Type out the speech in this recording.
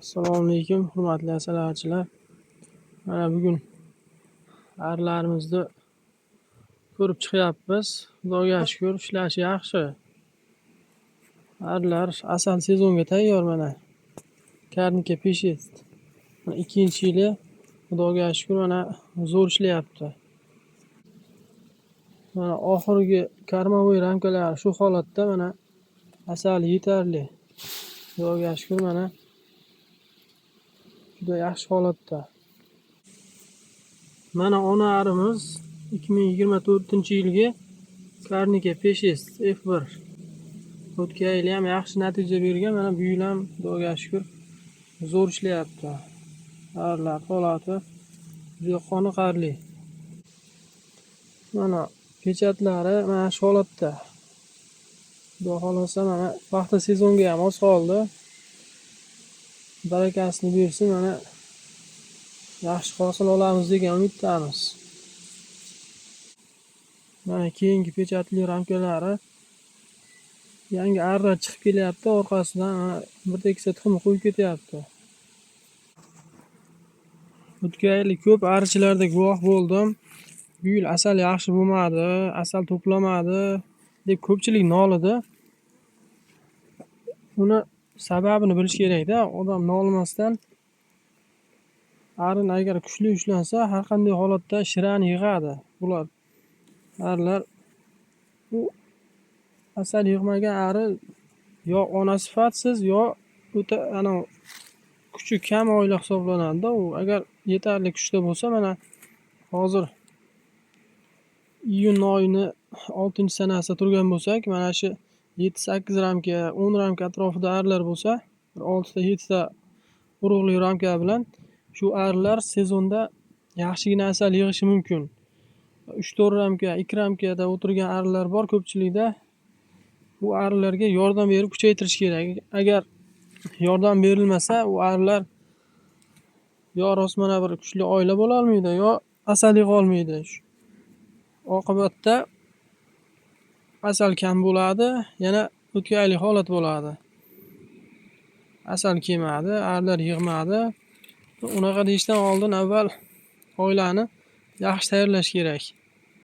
Assalomu alaykum, hurmatli asalachilar. Mana bugun arlarimizni ko'rib chiqyapmiz. Xudoga shukr, ishlashi yaxshi. Arlar asal sezonga tayyor mana. Karnika peshest. Ikkinchi yili Xudoga shukr mana zo'r ishlayapti. Mana oxirgi karmovoy ramkalar shu holatda mana asal yetarli. Xudoga shukr mana juda yaxshi holatda. Mana ona arimiz 2024-yilgi Karnika peshest F1. O'tgan yil ham yaxshi natija bergan. Mana bu yil ham Xudoga shukr zo'r ishlayapti. Arlar holati juda qoniqarli. Mana pechatlari mana shu holatda. Xudo xolasa mana paxta sezonga ham oz qoldi. Barakasini bersin, mana yaxshi hosil olamiz degan umiddamiz. Mana keyingi pechatli ramkalari yangi arra chiqib kelyapti, orqasidan bir tekisa tuxum qo'yib ketyapti. O'tgan yil ko'p arichilarda guvoh bo'ldim. Bu yil asal yaxshi bo'lmadi, asal to'plamadi deb ko'pchilik nolidi. Uni sababini bilish kerak-da. Odam nolimasdan arini agar kuchli ushlansa, har qanday holatda shirani yig'adi. Bular arlar bu asal yig'magan ari yo ona sifatsiz yo o'ta kuchi kam oila hisoblanadi-da. U agar yetarli kuchda bo'lsa, mana hozir iyun oyini 6-sanasida turgan bo'lsak, mana shu 7-8 ramka, 10 ramka atrofida arlar bo'lsa, 6-7 ta urug'li ramka bilan shu arlar sezonda yaxshigina asal yig'ishi mumkin. 3-4 ramka, 2 ramkada o'tirgan arlar bor ko'pchilikda. Bu arlarga yordam berib kuchaytirish kerak. Agar yordam berilmasa, u arlar yo rostmana bir kuchli oila bo'la olmaydi, yo asal yig'a olmaydi. Oqibatda asal kam bo'ladi, yana o'tgan yilgi holat bo'ladi. Asal kelmadi, arlar yig'madi. Unaqa deyishdan oldin avval oilani yaxshi tayyorlash kerak.